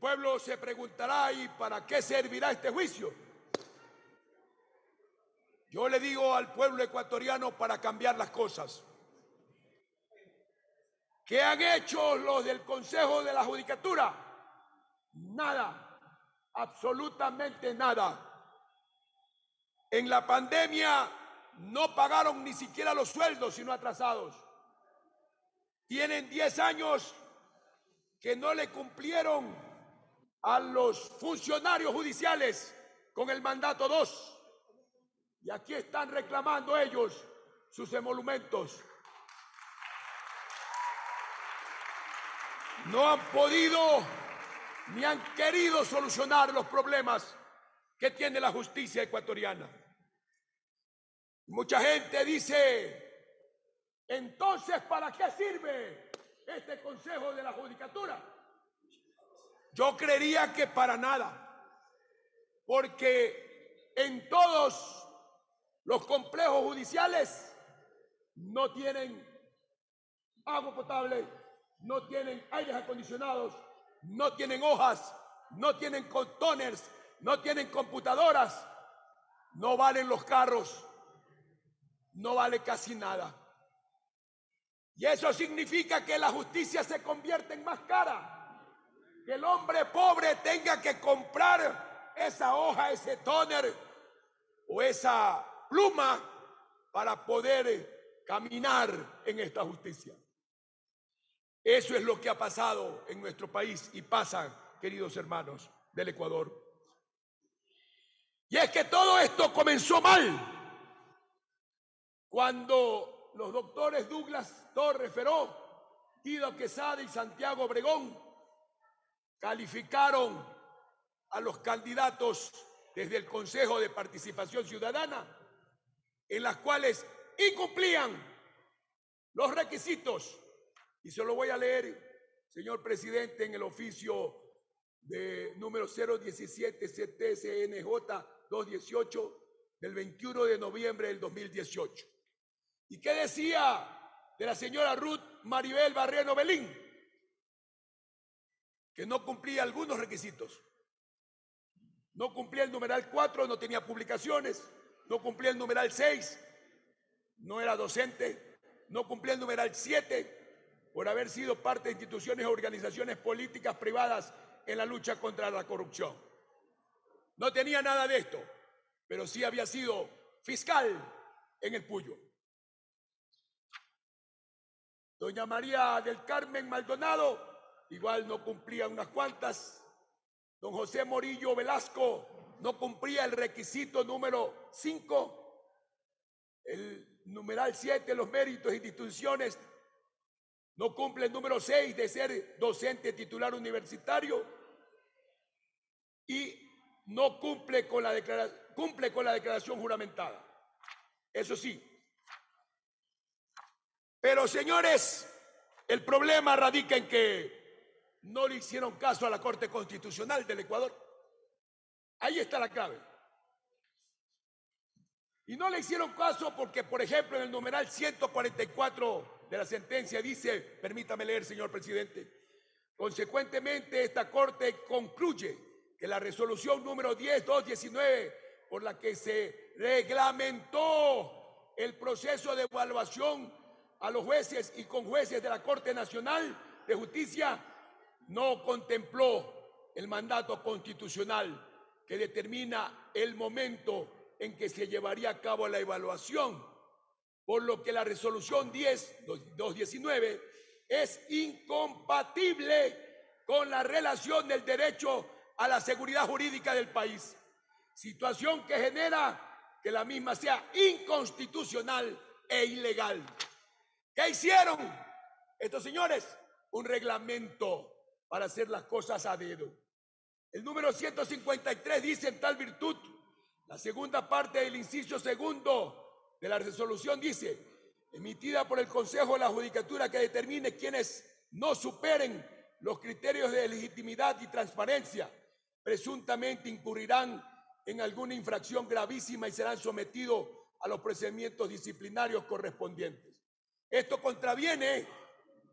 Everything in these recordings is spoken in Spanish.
pueblo se preguntará, ¿y para qué servirá este juicio? Yo le digo al pueblo ecuatoriano, para cambiar las cosas. ¿Qué han hecho los del Consejo de la Judicatura? Nada, absolutamente nada. En la pandemia no pagaron ni siquiera los sueldos, sino atrasados. Tienen 10 años que no le cumplieron a los funcionarios judiciales con el mandato 2. Y aquí están reclamando ellos sus emolumentos. No han podido ni han querido solucionar los problemas que tiene la justicia ecuatoriana. Mucha gente dice, entonces, ¿para qué sirve este Consejo de la Judicatura? Yo creería que para nada, porque en todos los complejos judiciales no tienen agua potable, no tienen aires acondicionados, no tienen hojas, no tienen contoners, no tienen computadoras, no valen los carros, no vale casi nada. Y eso significa que la justicia se convierte en más cara, que el hombre pobre tenga que comprar esa hoja, ese tóner o esa pluma para poder caminar en esta justicia. Eso es lo que ha pasado en nuestro país y pasa, queridos hermanos del Ecuador. Y es que todo esto comenzó mal cuando los doctores Douglas Torres Feró, Guido Quesada y Santiago Obregón calificaron a los candidatos desde el Consejo de Participación Ciudadana, en las cuales incumplían los requisitos. Y se lo voy a leer, señor presidente, en el oficio de número 017 CTCNJ 218 del 21 de noviembre del 2018. ¿Y qué decía de la señora Ruth Maribel Barreno Belín? Que no cumplía algunos requisitos. No cumplía el numeral 4, no tenía publicaciones, no cumplía el numeral 6, no era docente, no cumplía el numeral 7, por haber sido parte de instituciones o organizaciones políticas privadas en la lucha contra la corrupción. No tenía nada de esto, pero sí había sido fiscal en el Puyo. Doña María del Carmen Maldonado, igual no cumplía unas cuantas. Don José Morillo Velasco no cumplía el requisito número 5, el numeral 7, los méritos y distinciones. No cumple el número 6 de ser docente titular universitario y no cumple con la declaración juramentada. Eso sí. Pero, señores, el problema radica en que no le hicieron caso a la Corte Constitucional del Ecuador. Ahí está la clave. Y no le hicieron caso porque, por ejemplo, en el numeral 144 de la sentencia dice, permítame leer, señor presidente, consecuentemente esta Corte concluye que la resolución número 10.219, por la que se reglamentó el proceso de evaluación a los jueces y conjueces de la Corte Nacional de Justicia, no contempló el mandato constitucional que determina el momento en que se llevaría a cabo la evaluación, por lo que la resolución 10.219 es incompatible con la relación del derecho a la seguridad jurídica del país, situación que genera que la misma sea inconstitucional e ilegal. ¿Qué hicieron estos señores? Un reglamento para hacer las cosas a dedo. El número 153 dice en tal virtud, la segunda parte del inciso segundo de la resolución dice, emitida por el Consejo de la Judicatura que determine quienes no superen los criterios de legitimidad y transparencia, presuntamente incurrirán en alguna infracción gravísima y serán sometidos a los procedimientos disciplinarios correspondientes. Esto contraviene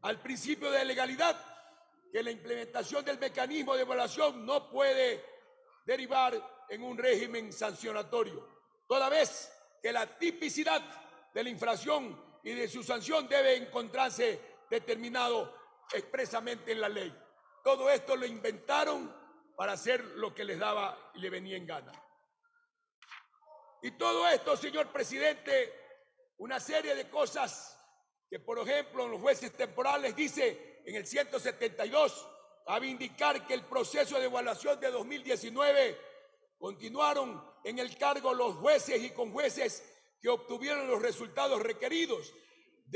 al principio de legalidad, que la implementación del mecanismo de evaluación no puede derivar en un régimen sancionatorio, toda vez que la tipicidad de la infracción y de su sanción debe encontrarse determinado expresamente en la ley. Todo esto lo inventaron para hacer lo que les daba y le venía en gana. Y todo esto, señor presidente, una serie de cosas que, por ejemplo, en los jueces temporales dice en el 172, a indicar que el proceso de evaluación de 2019 continuaron en el cargo los jueces y conjueces que obtuvieron los resultados requeridos,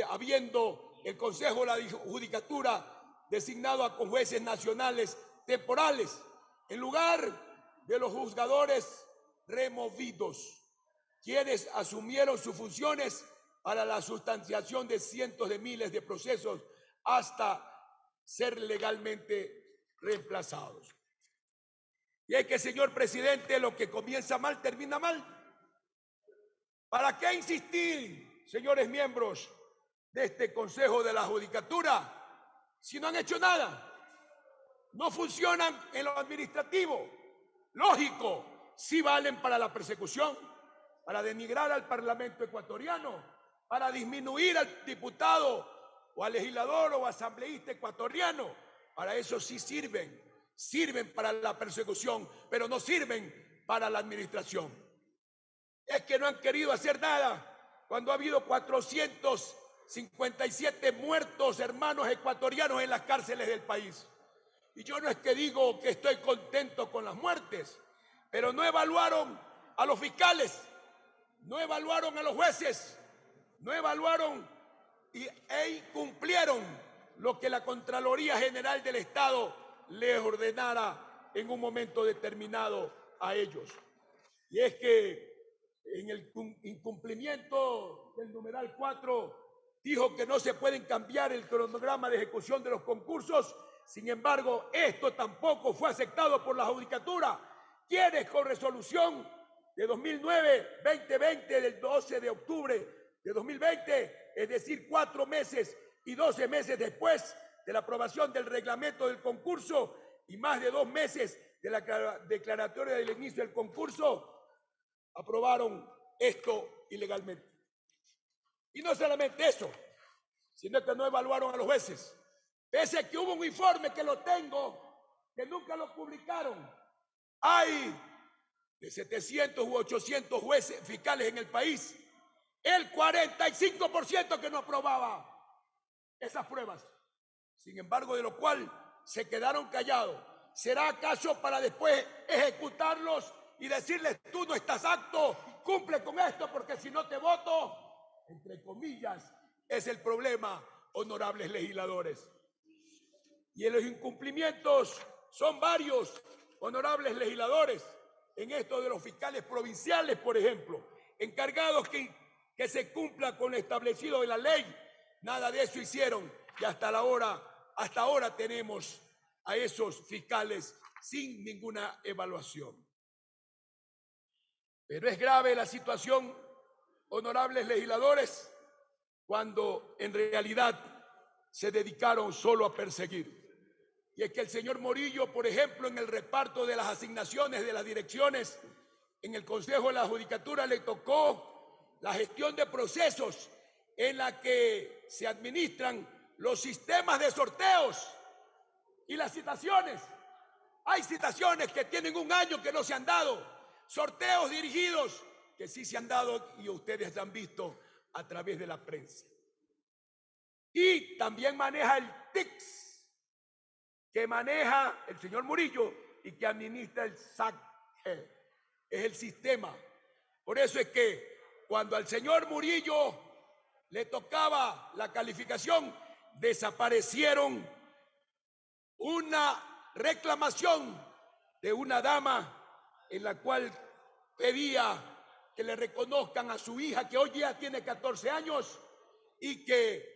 habiendo el Consejo de la Judicatura designado a conjueces nacionales temporales, en lugar de los juzgadores removidos, quienes asumieron sus funciones para la sustanciación de cientos de miles de procesos hasta ser legalmente reemplazados. Y es que, señor presidente, lo que comienza mal termina mal. ¿Para qué insistir, señores miembros de este Consejo de la Judicatura, si no han hecho nada? No funcionan en lo administrativo. Lógico, sí valen para la persecución, para denigrar al Parlamento ecuatoriano, para disminuir al diputado o al legislador o asambleísta ecuatoriano. Para eso sí sirven para la persecución, pero no sirven para la administración. Es que no han querido hacer nada cuando ha habido 457 muertos hermanos ecuatorianos en las cárceles del país. Y yo no es que digo que estoy contento con las muertes, pero no evaluaron a los fiscales, no evaluaron a los jueces, no evaluaron e incumplieron lo que la Contraloría General del Estado les ordenara en un momento determinado a ellos. Y es que en el incumplimiento del numeral 4 dijo que no se pueden cambiar el cronograma de ejecución de los concursos. Sin embargo, esto tampoco fue aceptado por la Judicatura, quienes con resolución de 2009-2020 del 12 de octubre de 2020, es decir, 4 meses y 12 meses después de la aprobación del reglamento del concurso y más de 2 meses de la declaratoria del inicio del concurso, aprobaron esto ilegalmente. Y no solamente eso, sino que no evaluaron a los jueces. Pese a que hubo un informe que lo tengo, que nunca lo publicaron. Hay de 700 u 800 jueces fiscales en el país, el 45% que no aprobaba esas pruebas. Sin embargo, de lo cual se quedaron callados. ¿Será acaso para después ejecutarlos y decirles, tú no estás apto, cumple con esto porque si no te voto? Entre comillas, es el problema, honorables legisladores. Y en los incumplimientos son varios, honorables legisladores, en esto de los fiscales provinciales, por ejemplo, encargados que se cumpla con lo establecido de la ley. Nada de eso hicieron y hasta ahora tenemos a esos fiscales sin ninguna evaluación. Pero es grave la situación, honorables legisladores, cuando en realidad se dedicaron solo a perseguir. Y es que el señor Morillo, por ejemplo, en el reparto de las asignaciones de las direcciones en el Consejo de la Judicatura le tocó la gestión de procesos en la que se administran los sistemas de sorteos y las citaciones. Hay citaciones que tienen 1 año que no se han dado, sorteos dirigidos que sí se han dado y ustedes han visto a través de la prensa. Y también maneja el TICS, que maneja el señor Murillo y que administra el SAC. Es el sistema. Por eso es que cuando al señor Murillo le tocaba la calificación, desaparecieron una reclamación de una dama en la cual pedía que le reconozcan a su hija, que hoy ya tiene 14 años, y que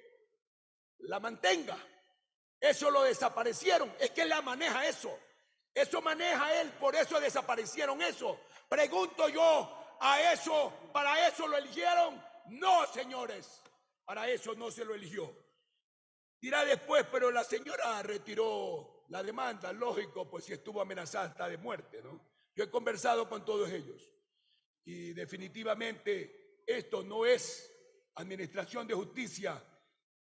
la mantenga. Eso lo desaparecieron. Es que él la maneja eso. Eso maneja él, por eso desaparecieron eso. Pregunto yo, ¿a eso, para eso lo eligieron? No, señores, para eso no se lo eligió. Dirá después, pero la señora retiró la demanda, lógico, pues si estuvo amenazada hasta de muerte, ¿no? Yo he conversado con todos ellos y definitivamente esto no es administración de justicia,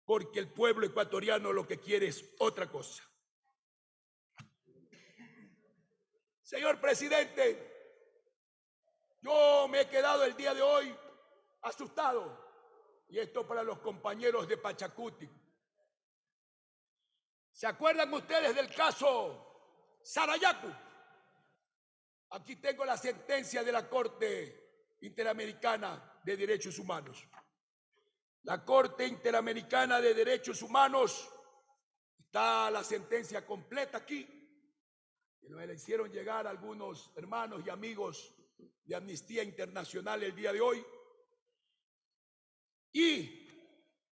porque el pueblo ecuatoriano lo que quiere es otra cosa. Señor presidente, yo me he quedado el día de hoy asustado, y esto para los compañeros de Pachacuti. ¿Se acuerdan ustedes del caso Sarayaku? Aquí tengo la sentencia de la Corte Interamericana de Derechos Humanos. La Corte Interamericana de Derechos Humanos, está la sentencia completa aquí, que nos la hicieron llegar algunos hermanos y amigos de Amnistía Internacional el día de hoy. Y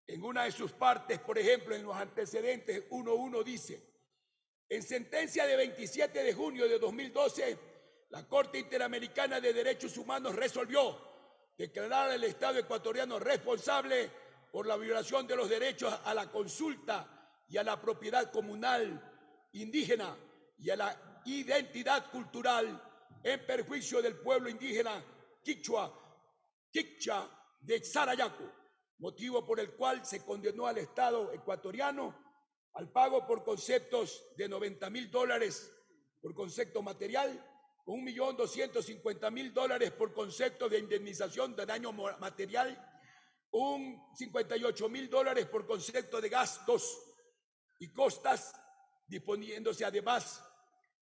en una de sus partes, por ejemplo, en los antecedentes 1.1 dice: en sentencia de 27 de junio de 2012, la Corte Interamericana de Derechos Humanos resolvió declarar al Estado ecuatoriano responsable por la violación de los derechos a la consulta y a la propiedad comunal indígena y a la identidad cultural en perjuicio del pueblo indígena Kikcha de Sarayaku, motivo por el cual se condenó al Estado ecuatoriano al pago por conceptos de $90,000 por concepto material, $1,250,000 por concepto de indemnización de daño material, $58,000 por concepto de gastos y costas, disponiéndose además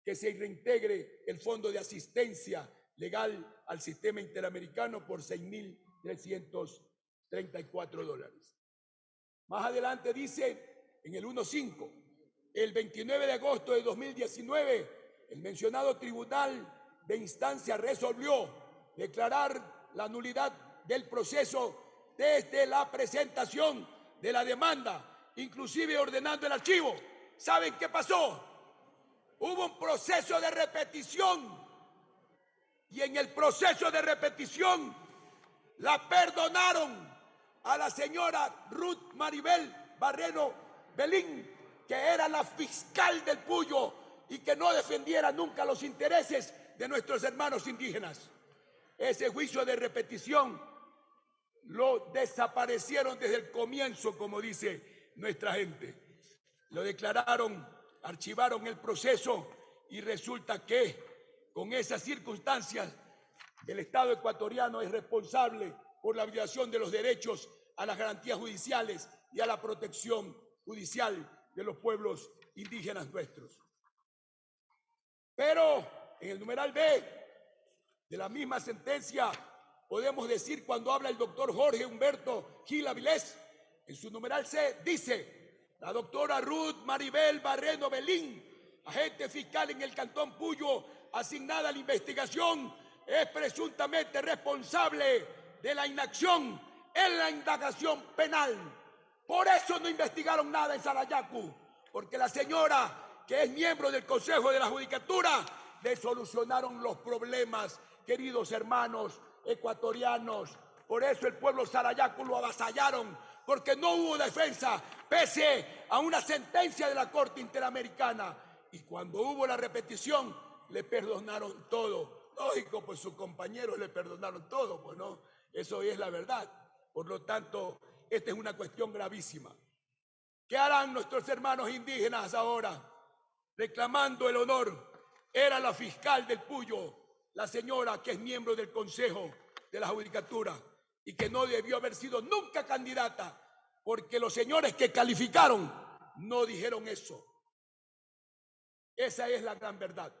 que se reintegre el Fondo de Asistencia Legal al Sistema Interamericano por $6,334. Más adelante dice, en el 1.5, el 29 de agosto de 2019, el mencionado Tribunal de Instancia resolvió declarar la nulidad del proceso desde la presentación de la demanda, inclusive ordenando el archivo. ¿Saben qué pasó? Hubo un proceso de repetición, y en el proceso de repetición la perdonaron a la señora Ruth Maribel Barreno Belín, que era la fiscal del Puyo y que no defendiera nunca los intereses de nuestros hermanos indígenas. Ese juicio de repetición lo desaparecieron desde el comienzo, como dice nuestra gente. Lo declararon, archivaron el proceso, y resulta que con esas circunstancias el Estado ecuatoriano es responsable por la violación de los derechos a las garantías judiciales y a la protección judicial de los pueblos indígenas nuestros. Pero en el numeral B de la misma sentencia podemos decir, cuando habla el doctor Jorge Humberto Gil Avilés, en su numeral C dice: la doctora Ruth Maribel Barreno Belín, agente fiscal en el Cantón Puyo asignada a la investigación, es presuntamente responsable de la inacción en la indagación penal. Por eso no investigaron nada en Sarayaku, porque la señora, que es miembro del Consejo de la Judicatura, le solucionaron los problemas, queridos hermanos ecuatorianos. Por eso el pueblo Sarayaku lo avasallaron, porque no hubo defensa, pese a una sentencia de la Corte Interamericana. Y cuando hubo la repetición, le perdonaron todo. Lógico, pues sus compañeros le perdonaron todo, pues no, eso es la verdad. Por lo tanto, esta es una cuestión gravísima. ¿Qué harán nuestros hermanos indígenas ahora? Reclamando el honor. Era la fiscal del Puyo, la señora que es miembro del Consejo de la Judicatura y que no debió haber sido nunca candidata, porque los señores que calificaron no dijeron eso. Esa es la gran verdad.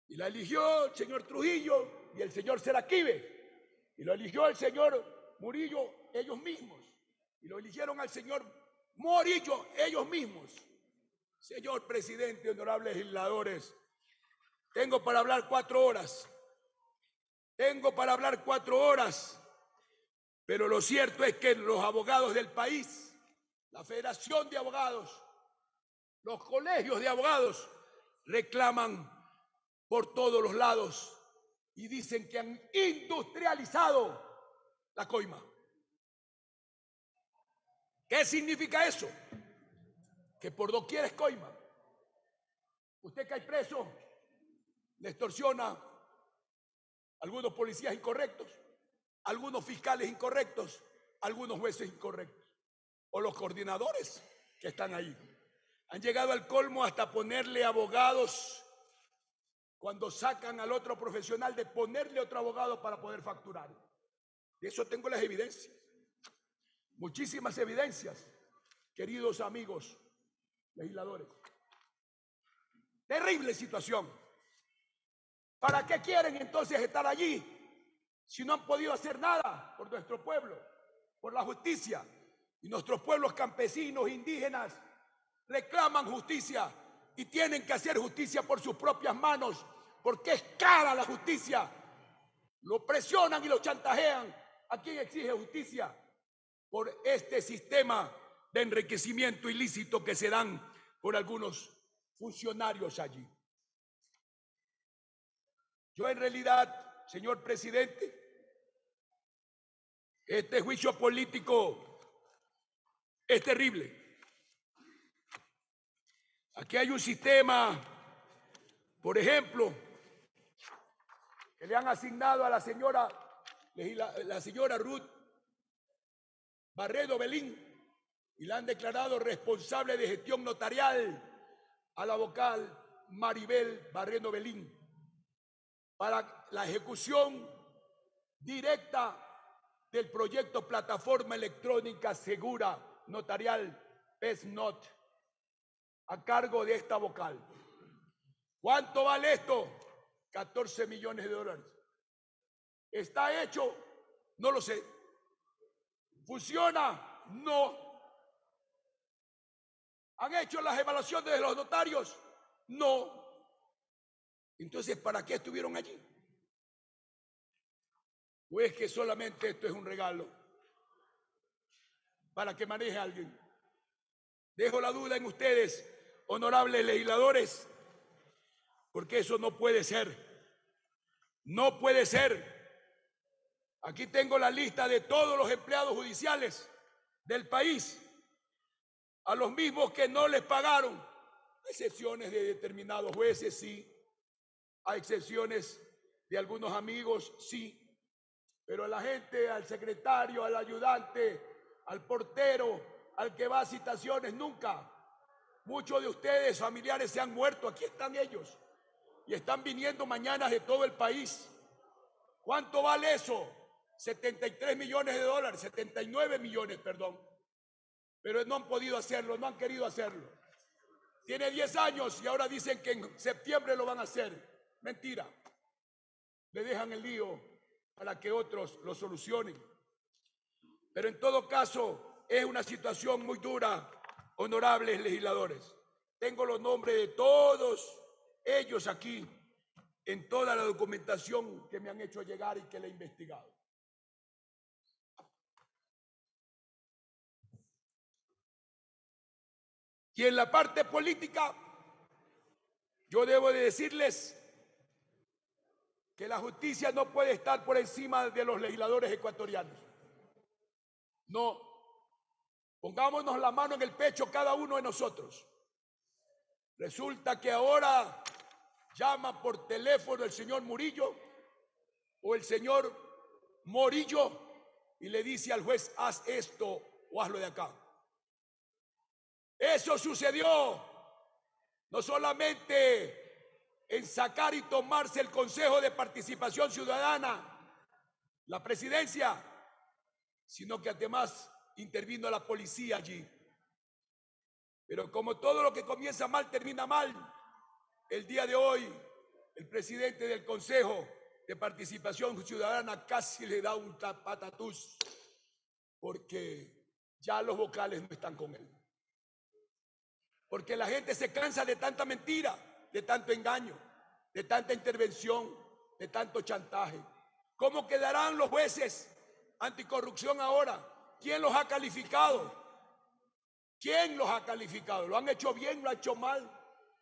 Y la eligió el señor Trujillo y el señor Seraquibe, y lo eligió el señor Murillo ellos mismos, y lo eligieron al señor Morillo ellos mismos. Señor presidente, honorables legisladores, tengo para hablar 4 horas. Pero lo cierto es que los abogados del país, la Federación de Abogados, los colegios de abogados, reclaman por todos los lados y dicen que han industrializado la coima. ¿Qué significa eso? que por doquier es coima. Usted cae preso, le extorsiona algunos policías incorrectos, algunos fiscales incorrectos, algunos jueces incorrectos, o los coordinadores que están ahí. Han llegado al colmo hasta ponerle abogados cuando sacan al otro profesional, de ponerle otro abogado para poder facturar. De eso tengo las evidencias, muchísimas evidencias, queridos amigos legisladores. Terrible situación. ¿Para qué quieren entonces estar allí si no han podido hacer nada por nuestro pueblo, por la justicia? Y nuestros pueblos campesinos, indígenas, reclaman justicia y tienen que hacer justicia por sus propias manos, porque es cara la justicia. Lo presionan y lo chantajean. ¿A quién exige justicia? Por este sistema de enriquecimiento ilícito que se dan por algunos funcionarios allí. Yo en realidad, señor presidente, este juicio político es terrible. Aquí hay un sistema, por ejemplo, que le han asignado a la señora Ruth Barredo Belín y la han declarado responsable de gestión notarial a la vocal Maribel Barredo Belín para la ejecución directa del proyecto Plataforma Electrónica Segura Notarial PESNOT a cargo de esta vocal. ¿Cuánto vale esto? 14 millones de dólares. ¿Está hecho? No lo sé. ¿Funciona? No. ¿Han hecho las evaluaciones de los notarios? No. Entonces, ¿para qué estuvieron allí? ¿O es que solamente esto es un regalo para que maneje a alguien? Dejo la duda en ustedes, honorables legisladores, porque eso no puede ser. No puede ser. Aquí tengo la lista de todos los empleados judiciales del país, a los mismos que no les pagaron, a excepciones de determinados jueces, sí, a excepciones de algunos amigos, sí, pero a la gente, al secretario, al ayudante, al portero, al que va a citaciones, nunca. Muchos de ustedes, familiares, se han muerto, aquí están ellos, y están viniendo mañana de todo el país. ¿Cuánto vale eso? 73 millones de dólares, 79 millones, perdón. Pero no han podido hacerlo, no han querido hacerlo. Tiene 10 años y ahora dicen que en septiembre lo van a hacer. Mentira. Le dejan el lío para que otros lo solucionen. Pero en todo caso, es una situación muy dura, honorables legisladores. Tengo los nombres de todos ellos aquí en toda la documentación que me han hecho llegar y que le he investigado. Y en la parte política, yo debo de decirles que la justicia no puede estar por encima de los legisladores ecuatorianos. No. Pongámonos la mano en el pecho cada uno de nosotros. Resulta que ahora llama por teléfono el señor Murillo o el señor Morillo y le dice al juez, haz esto o hazlo de acá. Eso sucedió no solamente en sacar y tomarse el Consejo de Participación Ciudadana, la presidencia, sino que además intervino la policía allí. Pero como todo lo que comienza mal termina mal, el día de hoy el presidente del Consejo de Participación Ciudadana casi le da un patatús porque ya los vocales no están con él. Porque la gente se cansa de tanta mentira, de tanto engaño, de tanta intervención, de tanto chantaje. ¿Cómo quedarán los jueces anticorrupción ahora? ¿Quién los ha calificado? ¿Quién los ha calificado? ¿Lo han hecho bien? ¿Lo ha hecho mal?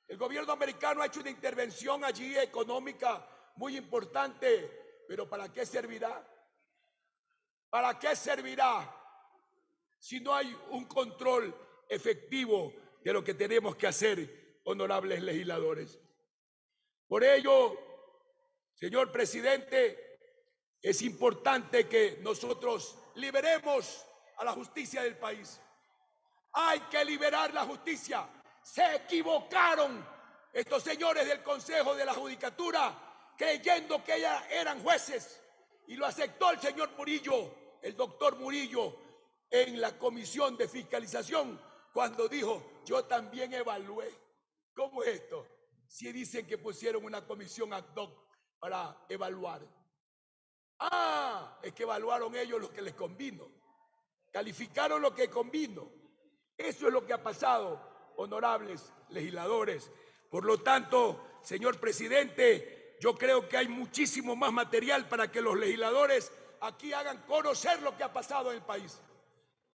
El gobierno americano ha hecho una intervención allí económica muy importante, pero ¿para qué servirá? ¿Para qué servirá si no hay un control efectivo de lo que tenemos que hacer, honorables legisladores. Por ello, señor presidente, es importante que nosotros liberemos a la justicia del país. Hay que liberar la justicia. Se equivocaron estos señores del Consejo de la Judicatura creyendo que eran jueces, y lo aceptó el señor Murillo, el doctor Murillo, en la comisión de fiscalización, cuando dijo: yo también evalué. ¿Cómo es esto? Si dicen que pusieron una comisión ad hoc para evaluar. Es que evaluaron ellos lo que les convino, calificaron lo que convino. Eso es lo que ha pasado, honorables legisladores. Por lo tanto, señor presidente, yo creo que hay muchísimo más material para que los legisladores aquí hagan conocer lo que ha pasado en el país,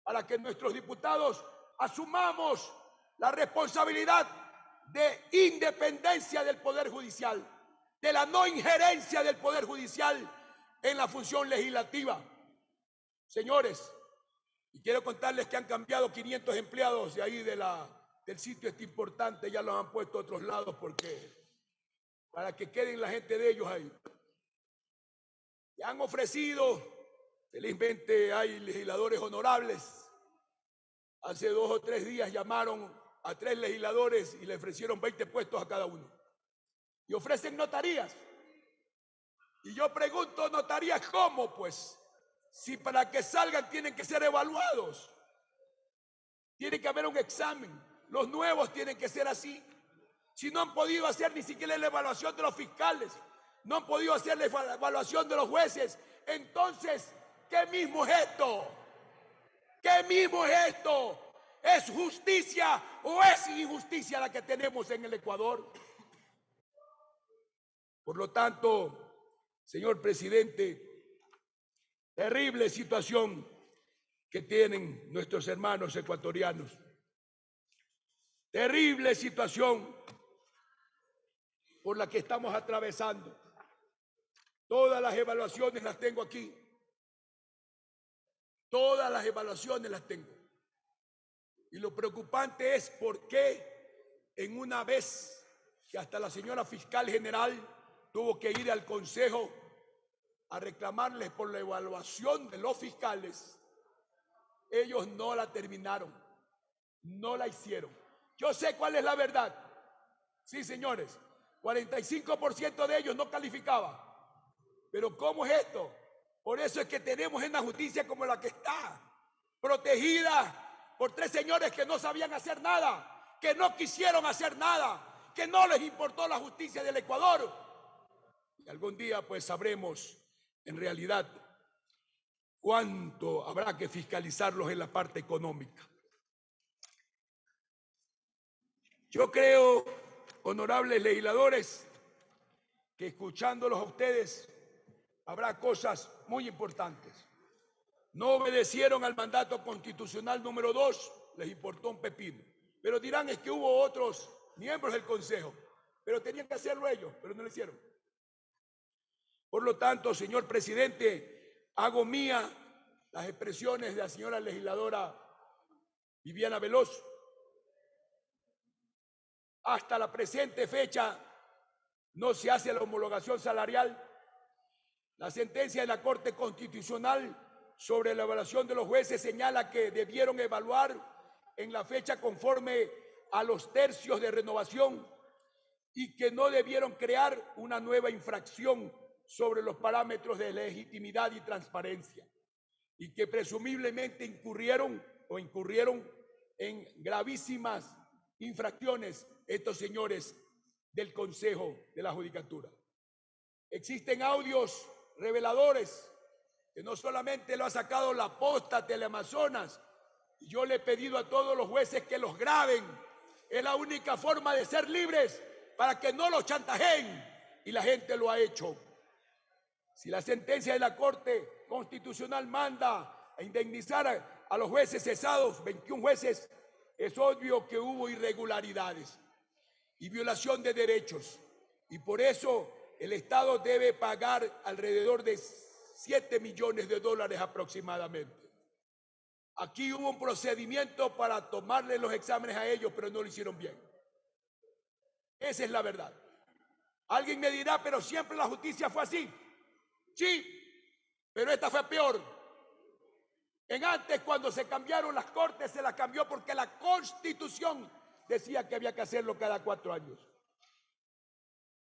para que nuestros diputados asumamos la responsabilidad de independencia del Poder Judicial, de la no injerencia del Poder Judicial en la función legislativa. Señores, y quiero contarles que han cambiado 500 empleados de ahí del sitio este importante, ya los han puesto a otros lados para que queden la gente de ellos ahí. Y han ofrecido, felizmente hay legisladores honorables. Hace 2 o 3 días llamaron a 3 legisladores y le ofrecieron 20 puestos a cada uno. Y ofrecen notarías. Y yo pregunto, ¿notarías cómo? Pues, si para que salgan tienen que ser evaluados. Tiene que haber un examen. Los nuevos tienen que ser así. Si no han podido hacer ni siquiera la evaluación de los fiscales, no han podido hacer la evaluación de los jueces, entonces, ¿qué mismo es esto? ¿Qué mismo es esto? ¿Es justicia o es injusticia la que tenemos en el Ecuador? Por lo tanto, señor presidente, terrible situación que tienen nuestros hermanos ecuatorianos. Terrible situación por la que estamos atravesando. Todas las evaluaciones las tengo aquí. Todas las evaluaciones las tengo. Y lo preocupante es por qué en una vez que hasta la señora fiscal general tuvo que ir al Consejo a reclamarles por la evaluación de los fiscales, ellos no la terminaron, no la hicieron. Yo sé cuál es la verdad. Sí, señores, 45% de ellos no calificaba. Pero ¿cómo es esto? Por eso es que tenemos una justicia como la que está, protegida por 3 señores que no sabían hacer nada, que no quisieron hacer nada, que no les importó la justicia del Ecuador. Y algún día pues sabremos en realidad cuánto habrá que fiscalizarlos en la parte económica. Yo creo, honorables legisladores, que escuchándolos a ustedes habrá cosas muy importantes. No obedecieron al mandato constitucional número 2, les importó un pepino. Pero dirán, es que hubo otros miembros del Consejo, pero tenían que hacerlo ellos, pero no lo hicieron. Por lo tanto, señor presidente, hago mía las expresiones de la señora legisladora Viviana Veloz. Hasta la presente fecha no se hace la homologación salarial. La sentencia de la Corte Constitucional sobre la evaluación de los jueces señala que debieron evaluar en la fecha conforme a los tercios de renovación y que no debieron crear una nueva infracción sobre los parámetros de legitimidad y transparencia, y que presumiblemente incurrieron en gravísimas infracciones estos señores del Consejo de la Judicatura. Existen audios reveladores que no solamente lo ha sacado la Posta, Teleamazonas, y yo le he pedido a todos los jueces que los graben. Es la única forma de ser libres para que no los chantajeen, y la gente lo ha hecho. Si la sentencia de la Corte Constitucional manda a indemnizar a los jueces cesados, 21 jueces, es obvio que hubo irregularidades y violación de derechos, y por eso el Estado debe pagar alrededor de $7 millones aproximadamente. Aquí hubo un procedimiento para tomarle los exámenes a ellos, pero no lo hicieron bien. Esa es la verdad. Alguien me dirá, pero siempre la justicia fue así. Sí, pero esta fue peor. En antes, cuando se cambiaron las cortes, se las cambió porque la Constitución decía que había que hacerlo cada 4 años.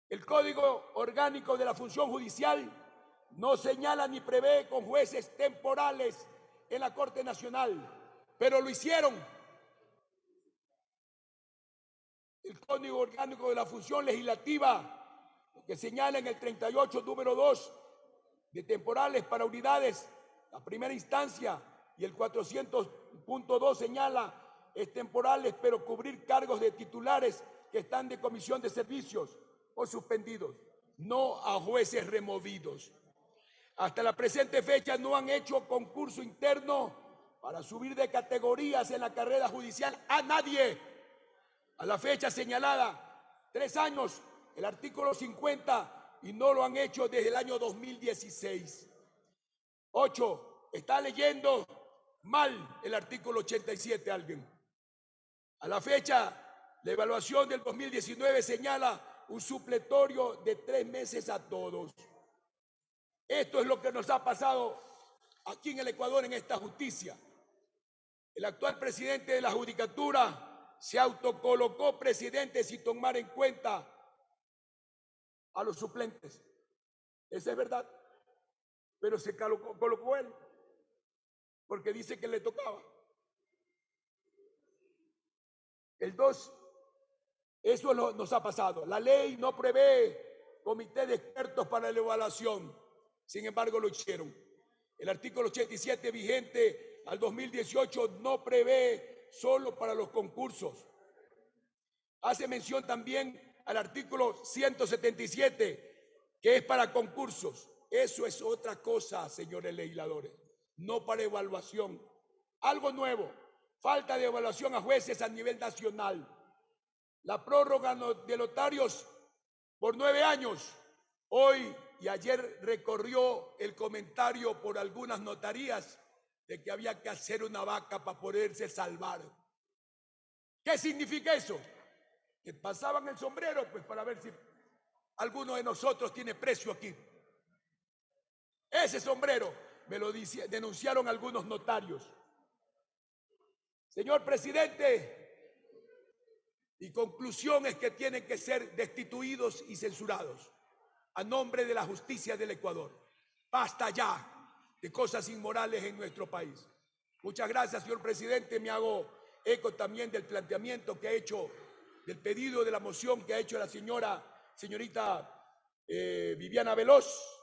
El Código Orgánico de la Función Judicial no señala ni prevé con jueces temporales en la Corte Nacional, pero lo hicieron. El Código Orgánico de la Función Legislativa, que señala en el 38, número 2, de temporales para unidades, la primera instancia, y el 400.2 señala es temporales, pero cubrir cargos de titulares que están de comisión de servicios o suspendidos, no a jueces removidos. Hasta la presente fecha no han hecho concurso interno para subir de categorías en la carrera judicial a nadie. A la fecha señalada, 3 años, el artículo 50, y no lo han hecho desde el año 2016. 8. Está leyendo mal el artículo 87 alguien. A la fecha, la evaluación del 2019 señala un supletorio de 3 meses a todos. Esto es lo que nos ha pasado aquí en el Ecuador en esta justicia. El actual presidente de la Judicatura se autocolocó presidente sin tomar en cuenta a los suplentes. Esa es verdad. Pero se colocó él porque dice que le tocaba. El 2, eso nos ha pasado. La ley no prevé comité de expertos para la evaluación. Sin embargo, lo hicieron. El artículo 87 vigente al 2018 no prevé solo para los concursos. Hace mención también al artículo 177, que es para concursos. Eso es otra cosa, señores legisladores, no para evaluación. Algo nuevo, falta de evaluación a jueces a nivel nacional. La prórroga de notarios por 9 años. Hoy y ayer recorrió el comentario por algunas notarías de que había que hacer una vaca para poderse salvar. ¿Qué significa eso? Que pasaban el sombrero pues para ver si alguno de nosotros tiene precio aquí. Ese sombrero me lo denunciaron algunos notarios. Señor presidente, mi conclusión es que tienen que ser destituidos y censurados a nombre de la justicia del Ecuador. Basta ya de cosas inmorales en nuestro país. Muchas gracias, señor presidente. Me hago eco también del planteamiento que ha hecho, del pedido de la moción que ha hecho la señorita Viviana Veloz,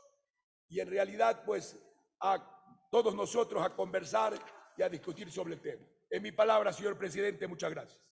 y en realidad pues a todos nosotros a conversar y a discutir sobre el tema. En mi palabra, señor presidente, muchas gracias.